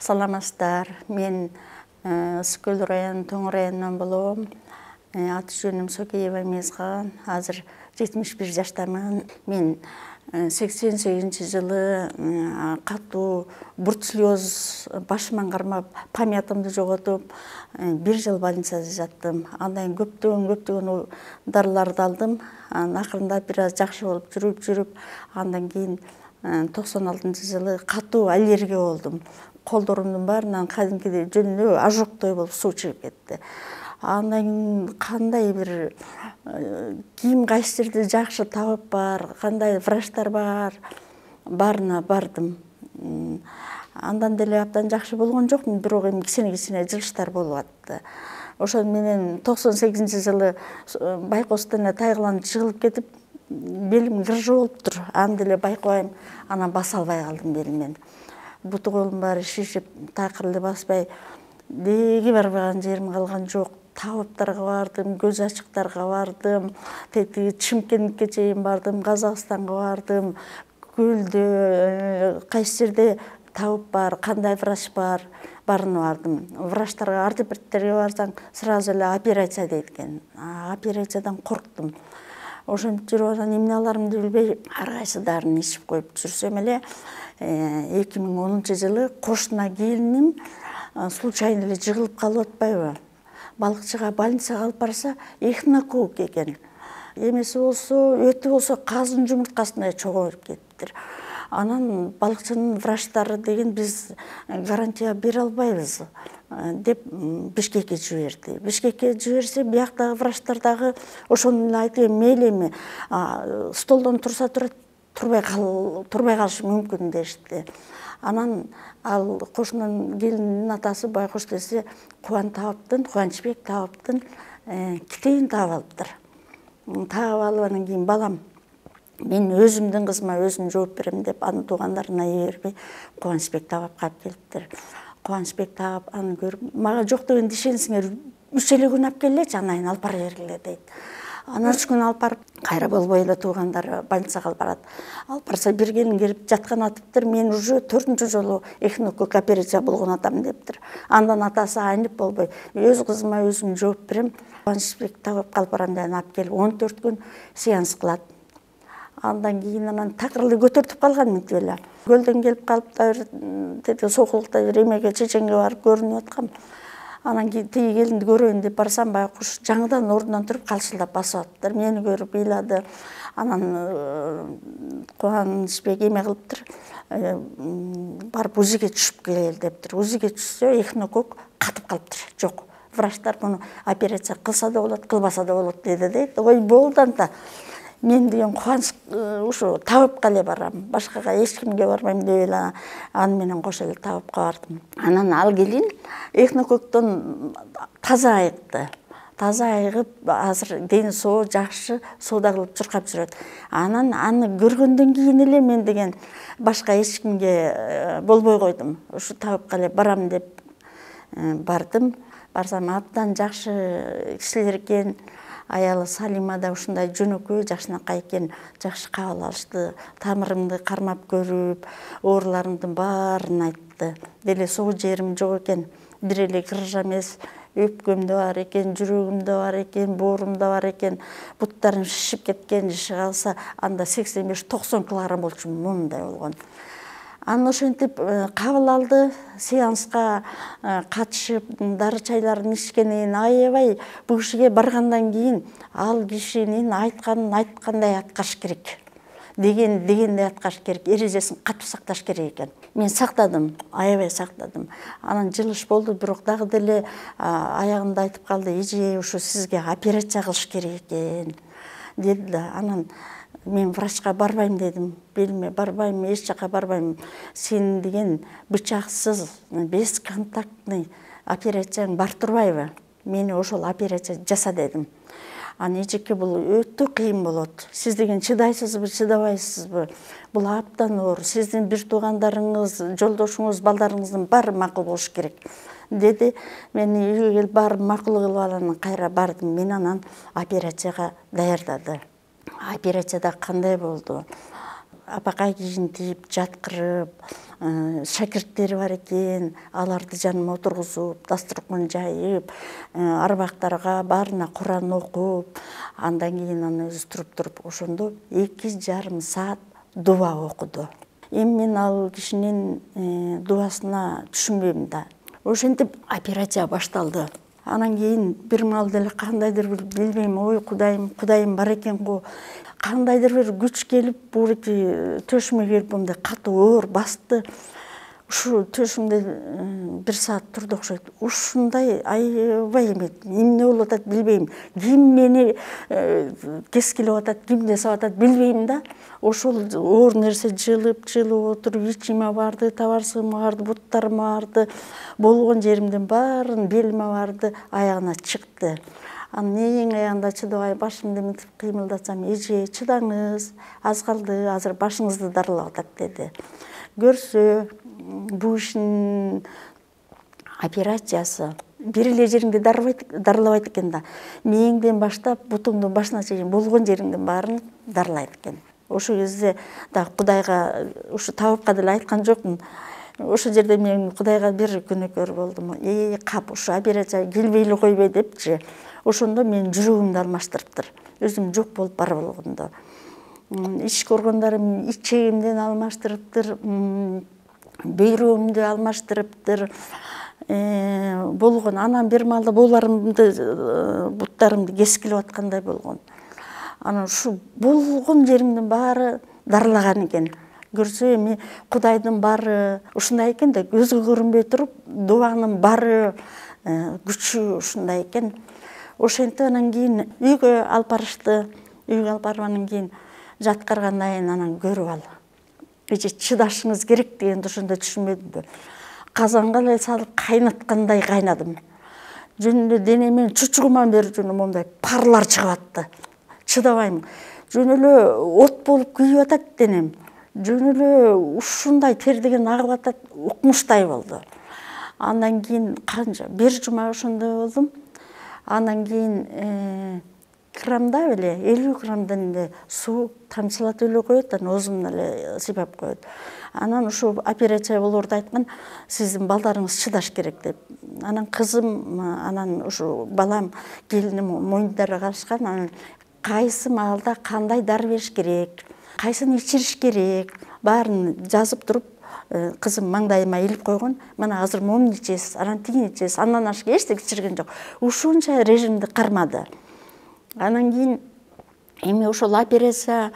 Саламатсыздар. Мен Ысыкөл району Тоң районунан болом. Аты жөнүм Сокеева Мезган. Азыр 71 жаштамын. Мен 88-жылы катуу бруцеллез башыман кармап, памятымды жоготуп, 1 жыл больницада жаттым. Андан көптөгөн дарыларды алдым. Акырында бир аз жакшы болуп жүрүп, андан кийин 96-жылы катуу аллергия болдум. Колдорумдун баарынан кадимкидей жөнүндө ожогтой болуп суу чыгып кетти. Андан кандай бир ким кайсы жерде жакшы табып бар, кандай врачтар бар, баарына бардым. Андан деле абдан жакшы болгон жокмун, бирок эми кичине жылыштар болуп атты. Ошол менен 98-жылы байкоостон эле тайгыланып жыгылып кетип, белим кыржы болуптур. Аны деле байкабайм, анан баса албай калдым белимден. Буту колум баары шишип, такыр эле баспай, деги барбаган жерим калган жок. Табыптарга бардым, көз ачыктарга бардым, тетиги Чымкентке чейин бардым, Казакстанга бардым, көлдө, кайсы жерде табып бар, кандай врач бар, баарына бардым. Врачтарга, ортопедтерге барсаң, сразу эле операция дейт экен. Операциядан корктум. Ошентип жүрүп анан эмне билбей, ар кайсы дарыны ичип коюп жүрсөм эле, 2010-жылы кошуна келиним случайно эле жыгылып калып атпайбы? Балыкчыга больницага алып барса, эхинокок экен. Эмеси болсо, өтү болсо казын жумурткасындай чогулуп кетиптир. Анан балыкчынын врачтары деген биз гарантия бере албайбыз деп Бишкекке жиберди. Бишкекке жиберсе, бияктагы врачтар дагы ошону эле айтып, мейли эми столдон турса турат, турбай калышы мүмкүн дешти. Анан ал кошунун келининин атасы байкош десе, Кубанычбек Табыптын китебин таап алыптыр. Таап алып анан кийин балам, мен өзүмдүн кызыма өзүм жооп берем деп, анын туугандарына бербей, Кубанычбек Табапка алып келиптир. Кубанычбек Табап аны көрүп, мага жок деген дишенсиңер 3 эле күн алып келечи, анан алып бара бергиле дейт. Анан 3 күн алып барып, кайра болбой эле туугандары больницага алып барат. Алып барса, бир келин келип жаткан атыптыр, мен уже 4-нчү жолу эхинокок операция болгон атам дептир. Андан атасы айнып болбой, өз кызыма өзүм жооп берем, Кубанычбек Табапка алып барам деп алып келип 14 күн сеанс кылат. Андан кийин анан такыр эле көтөртүп калган мынтип эле. Көлдөн келип калып да бир сокулукта бир эмеге чеченге барып көрүнүп аткам. Анан кийин тиги келинди көрөйүн деп барсам, байкуш жаңыдан ордунан туруп калчылдап басып атыптыр. Мени көрүп ыйлады. Анан Кубанычбек эме кылыптыр, барып УЗИге түшүп кел дептир. УЗИге түшсө, эхинокок катып калыптыр. Жок. Врачтар муну операция кылса да болот, кылбаса да болот деди дейт. Ой, болду анда. Мен деген кубаныч ушу Табыпка эле барам, башкага эч кимге барбайм деп эле аны менен кошо эле Табыпка бардым. Анан ал келин эхинококтон таза айыкты. Таза айыгып, азыр дени соо жакшы, соода кылып чуркап жүрөт. Анан аны көргөндөн кийин эле мен деген башка эч кимге болбой койдум. Ушу Табыпка эле барам деп бардым. Барсам, абдан жакшы кишилер экен. Аялы Салима да ушундай жөнөкөй, жакшынакай экен, жакшы кабыл алышты. Тамырымды кармап көрүп, ооруларымдын баарын айтты. Деле соо жерим жок экен, бир эле кыржа эмес, өпкөмдө бар экен, жүрөгүмдө бар экен, боорумда бар экен, буттарым шишип кеткен, жиши калса, анда 85-90 килограмм болчумун, момундай болгон. Анан ошентип кабыл алды, сеанска катышып, дары чайларын ичкенин аябай, бул кишиге баргандан кийин ал кишинин айтканын айткандай аткарыш керек. Дегендей аткарыш керек, эрежесин катуу сакташ керек экен. Мен сактадым, аябай сактадым. Анан жылыш болду, бирок дагы деле аягында айтып калды, эже, ушу сизге операция кылыш керек экен деди да. Анан мен врачка барбайм дедим, белиме барбайм, эч жака барбайм. Сен деген бычаксыз, бесконтактный операцияң бар турбайбы? Мени ошол операция жаса дедим. Аны эжеке, бул өтө кыйын болот. Сиз деген чыдайсызбы, чыдабайсызбы? Бул абдан оор. Сиздин бир туугандарыңыз, жолдошуңуз, балдарыңыздын баары макул болуш керек деди. Мен үйгө келип баары макул кылып анан кайра бардым. Мен анан операцияга даярдады. Операцияда кандай болду? апакай кийинтип жаткырып, шакирттери бар экен, аларды жаныма отургузуп, дасторкон жайып, арбактарга баарына Куран окуп, андан кийин аны өзү туруп ошондо 2,5 саат дуа окуду. Эми мен ал кишинин дуасына түшүнбөйм да. Ошентип операция башталды. Анан кийин бир маал деле кандайдыр бир билбейм, ой Кудайым бар экен го. Кандайдыр бир күч келип, буреки төшүмө келип мындай катуу оор басты. Ушу төшүмдө 1 саат турду окшойт. Ушундай аябай эмет. Эмне болуп атат билбейм. Ким мени кескилеп атат, ким жасап атат билбейм да. Ошол оор нерсе жылып отуруп, ичиме барды, табарсыгыма барды, буттарыма барды, болгон жеримдин баарын белиме барды, аягына чыкты. Анын эң аягында чыдабай башымды мынтип кыймылдатсам, эже чыдаңыз, аз калды, азыр башыңызды дарылап атат деди. Көрсө, бул ишин операциясы бир эле жериңди дарылабайт экен да. Мээңден баштап бутуңдун башына чейин болгон жериңдин баарын дарылайт экен. Ошол кезде да Кудайга ушу табыпка деле айткан жокмун. Ошол жерде мен Кудайга бир күнөкөр болдум. Кап ушу операция келбей эле койбой депчи. Ошондо мен жүрөгүмдү алмаштырыптыр. Өзүм жок болуп бара болгондо. Ич көргөндарым ичегимден алмаштырыптыр, бөйрөгүмдү алмаштырыптыр. Болгон. Анан бир маалда бооларымды, буттарымды кескилеп аткандай болгон. Анан ушу болгон жеримдин баары дарылаган экен. Көрсө эми Кудайдын баары ушундай экен да, көзгө көрүнбөй туруп, дуанын баары күчү ушундай экен. Ошентип анан кийин үйгө алып барышты. Үйгө алып баргандан кийин жаткыргандан кийин анан көрүп ал. Эже чыдашыңыз керек дегенди ошондо түшүнбөдүм. Казанга эле салып кайнаткандай кайнадым. Жөн эле денемен чучугуман бери жөн мондай парлар чыгып атты. Чыдабайм. Жөн эле от болуп күйүп атат денем. Жөн эле ушундай тер деген агып атат, укмуштай болду. Андан кийин канча бир жума ошондой болдум. Андан кийин крамда эле 50 граммдан эле суу тамчылатып эле коет, анан оозумдан эле сыйпап коет. Анан ушу операция болоорду айткан, сиздин балдарыңыз чыдаш керек деп. Анан кызым, анан ушу балам, келиним мойнундарына калышкан. Анан кайсы маалда кандай дары бериш керек, кайсын ичириш керек, баарын жазып туруп, кызым маңдайыма илип койгон. Мына азыр муну ичесиз, анан тигини ичесиз, андан ашык эчтеке ичирген жок. Ушунча режимди кармады. Анан кийин эми ошол операция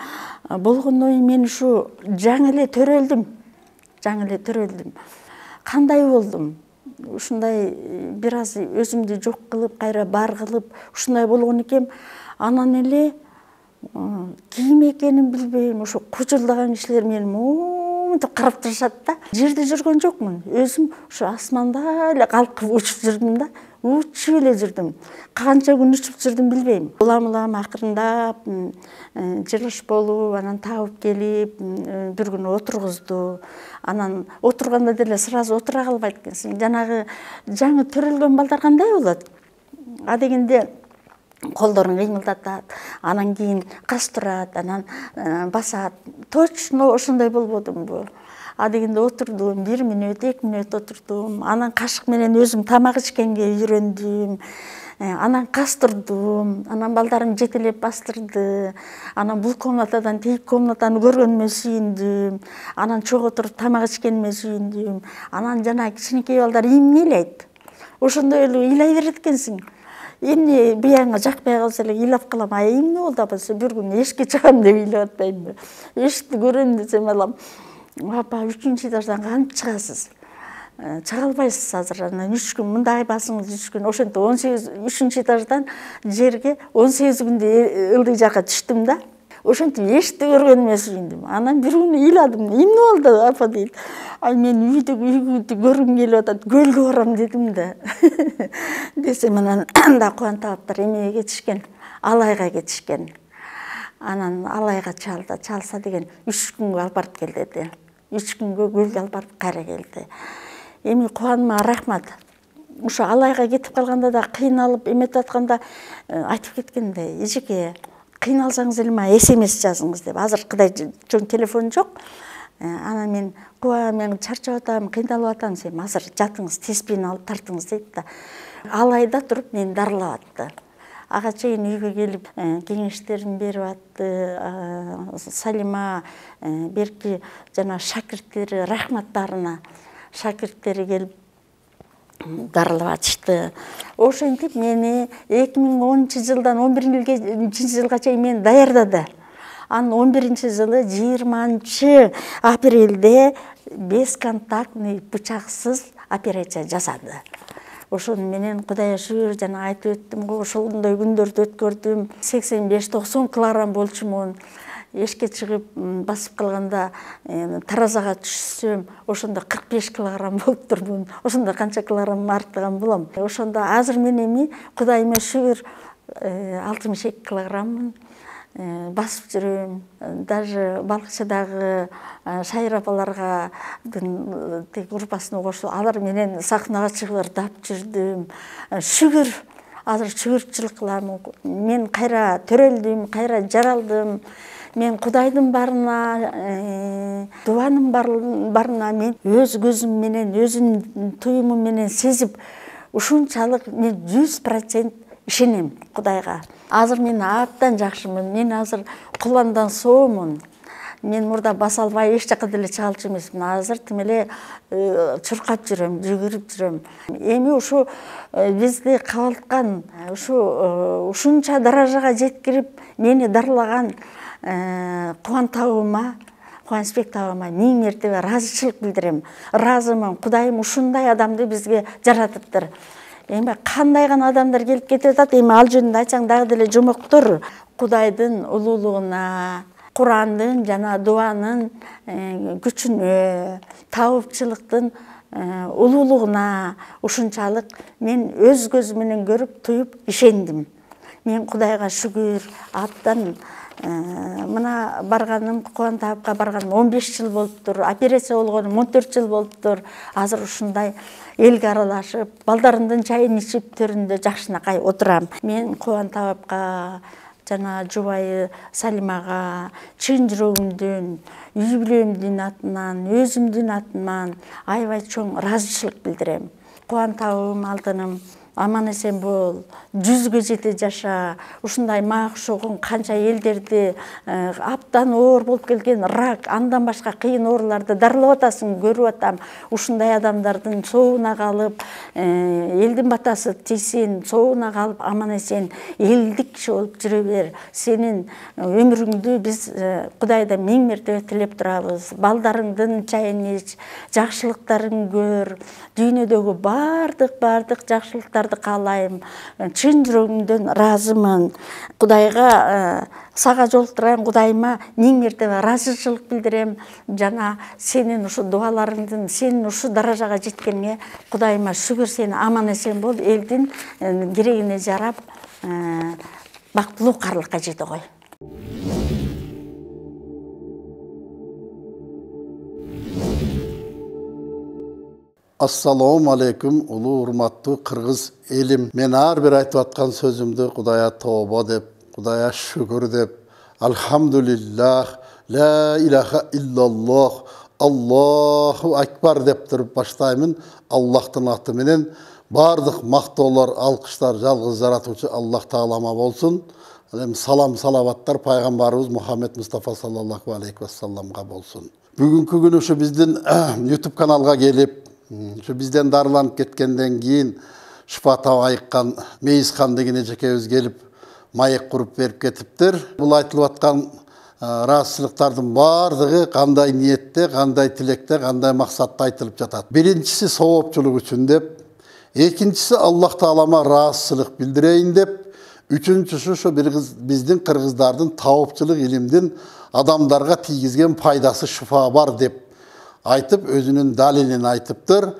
болгондон кийин мен ушу жаңы эле төрөлдүм. Кандай болдум? Ушундай бир аз өзүмдү жок кылып, кайра бар кылып, ушундай болгон экем. Анан эле ким экенин билбейм, ошо кучулдаган кишилер мени монтип карап турушат да. Жерде жүргөн жокмун. Өзүм ошо асманда эле калкып учуп жүрдүм да. Учуп эле жүрдүм. Канча күн учуп жүрдүм билбейм. Улам акырындап жылыш болуп, анан табып келип, бир күнү отургузду. Анан отурганда деле сразу отура калбайт экенсиң. Жанагы жаңы төрөлгөн балдар кандай болот? А дегенде колдорун кыймылдатат, анан кийин кастырат, анан басат. Точно ошондой болбодумбу? А дегенде отурдум, 1 мүнөт, 2 мүнөт отурдум. Анан кашык менен өзүм тамак ичкенге үйрөндүм. Анан кастырдым, анан балдарым жетелеп бастырды. Анан бул комнатадан тиги комнатаны көргөнүмө сүйүндүм. Анан чогуу отуруп тамак ичкениме сүйүндүм. Анан жана кичинекей балдар эмнелейт. Ошондой эле ыйлай берет экенсиң. Эмне буягыңа жакпай калса эле ыйлап калам. А эмне болду апасы? Бир күн эшикке чыгам деп ыйлап атпаймынбы? Эшикти көрөм десем балам, апа 3-чү этаждан кантип чыгасыз? Чыга албайсыз азыр. Анан 3 күн мындай басыңыз, 3 күн. Ошентип 3-чү этаждан жерге 18 күндө ылдый жакка түштүм да. Ошентип эшикти көргөнүмө сүйүндүм. Анан бир күнү ыйладым. Эмне болду апа дейт. Ай мен үйдү көргүм келип атат, көлгө барам дедим да. Десем анан да кубантаптыр, эмеге кетишкен, Алайга кетишкен. Анан Алайга чалса деген 3 күнгө алып барып кел деди. 3 күнгө көлгө алып барып кайра келди. Эми кубаныма рахмат. Ошо Алайга кетип калганда да кыйналып эметип атканда айтып кеткенде, эжеке, кыйналсаңыз эле мага SMS жазыңыз деп. Азыр Кудай чоң телефон жок. Ана мен куа, мен чарчап атам, кыйналып атам десем, азыр жатыңыз, теспени алып тартыңыз дейт да. Алайда туруп мени дарылап атты. Ага чейин үйгө келип кеңештерин берип атты. Салима берки жана шакирттери, рахматтарына шакирттери келип дарылап атышты. Ошентип мени 2010-жылдан 11-жылга чейин мени даярдады. Анын 11-жылы 20 апрелде бесконтактный бычаксыз операция жасады. Ошону менен Кудайга шүгүр, жана айтып өттүм го, ошондой күндөрдү өткөрдүм. 85-90 килограмм болчумун. Эшке чыгып басып калганда таразага түшсөм, ошондо 45 килограмм болуп турмун. Ошондо канча килограмм артыган болом. Ошондо азыр мен эми Кудайыма шүгүр 62 килограмммын. Басып жүрөм. Даже балыкчыдагы Шайыр апаларга группасына кошуп, алар менен сахнага чыгып ырдап жүрдүм. Шүгүр, азыр шүгүрчүлүк кылам. Мен кайра төрөлдүм, кайра жаралдым. Мен Кудайдын барына, дуанын барына мен өз көзүм менен, өзүмдүн туюмум менен сезип, ушунчалык мен 100% ишенем Кудайга. Азыр мен абдан жакшымын. Мен азыр куландан соомун. Мен мурда баса албай эч жака деле чыга алчу эмесмин. Азыр тим эле чуркап жүрөм, жүгүрүп жүрөм. Эми ушу бизди кабылткан, ушунча даражага жеткирип мени дарылаган Кубанбек табыма миң мертебе ыраазычылык билдирем. Ыраазымын. Кудайым ушундай адамды бизге жаратыптыр. Эми кандай гана адамдар келип кетип атат, эми ал жөнүндө айтсаң дагы деле жомоктор. Кудайдын улуулугуна, Курандын жана дуанын күчүнө, таапчылыктын улуулугуна ушунчалык мен өз көзүм менен көрүп, туюп ишендим. Мен Кудайга шүгүр, абдан мына барганым, Кубанбекке барганым 15 жыл болуптур, операция болгонум 14 жыл болуптур. Азыр ушундай элге аралашып, балдарымдын чайын ичип төрүндө жакшынакай отурам. Мен Кубанбекке жана жубайы Салимага чын жүрөгүмдөн, үй бүлөмдүн атынан, өзүмдүн атынан аябай чоң ыраазычылык билдирем. Кубанбегим, алтыным, аман эсен бол, 100гө жете жаша. Ушундай мага окшогон канча элдерди абдан оор болуп келген рак, андан башка кыйын ооруларды дарылап атасың, көрүп атам. Ушундай адамдардын соогуна калып, элдин батасы тийсин, соогуна калып, аман эсен элдик киши болуп жүрө бер. Сенин өмүрүңдү биз Кудайдан миң мертебе тилеп турабыз. Балдарыңдын чайын ич, жакшылыктарын көр. Дүйнөдөгү бардык жакшылыктарды каалайм. Чын жүрөгүмдөн ыраазымын. Кудайга сага жолуктурган Кудайыма миң мертебе ыраазычылык билдирем. Жана сенин ушу дуаларыңдын, сенин ушу даражага жеткениңе Кудайыма шүгүр, сен аман эсен бол, элдин керегине жарап, бактылуу карлыкка жете кой. Assalamu alaikum, улуу урматтуу кыргыз элим. Мен ар бир айтып аткан сөзүмдү Кудайга тооба деп, Кудайга шүгүр деп, алхамдулиллах, ла илаха иллаллах, Аллаху акбар деп туруп баштаймын. Аллахтын аты менен бардык мактоолор, алкыштар жалгыз жаратуучу Аллах таалама болсун. Салам салаваттар пайгамбарыбыз Мухаммед Мустафа саллаллаху алейхи вассаламга болсун. Бүгүнкү күнү ушу биздин YouTube каналга келип, ушу бизден дарыланып кеткенден кийин шифа таап айыккан Мейизхан деген эжекебиз келип маек куруп берип кетиптир. Бул айтылып аткан ыраазычылыктардын бардыгы кандай ниетте, кандай тилекте, кандай максатта айтылып жатат. Биринчиси соопчулук үчүн деп, экинчиси Аллах таалама ыраазычылык билдирейин деп, үчүнчүсү ушу биздин кыргыздардын таопчулук илимдин адамдарга тийгизген пайдасы шифа бар деп айтып, өзүнүн далилин айтыптыр.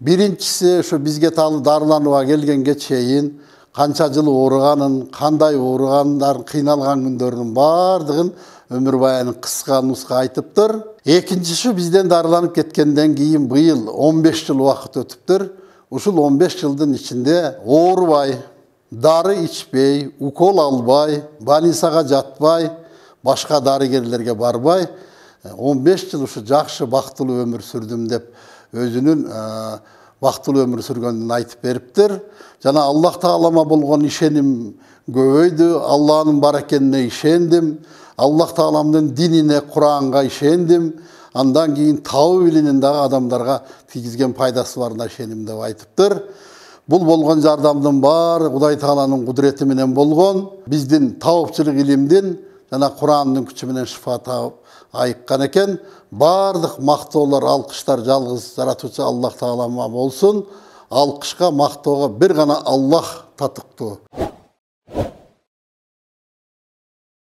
Биринчиси ушу бизге дарыланууга келгенге чейин канча жыл ооруганын, кандай ооругандарын, кыйналган күндөрүнүн бардыгын өмүр баянын кыска нуска айтыптыр. Экинчиси бизден дарыланып кеткенден кийин быйыл 15 жыл убакыт өтүптүр. Ушул 15 жылдын ичинде оорубай, дары ичпей, укол албай, больницага жатпай, башка дарыгерлерге барбай, 15 жыл ушу жакшы бактылуу өмүр сүрдүм деп өзүнүн бактылуу өмүр сүргөнүн айтып бериптир. Жана Аллах Таалама болгон ишеним көбөйдү, Аллахнын бар экенине ишендим, Аллах Тааламдын динине, Куранга ишендим. Андан кийин табуу билимин дагы адамдарга тийгизген пайдасы барына ишеним деп айтыптыр. Бул болгон жардамдын баары Кудай Тааланын кудурети менен болгон. Биздин табыпчылык илимдин жана Курандын күчү менен шифа таап айыккан экен. Бардык мактоолор, алкыштар жалгыз жаратуучу Аллах Таалама болсун. Алкышка, мактоого бир гана Аллах татыктуу.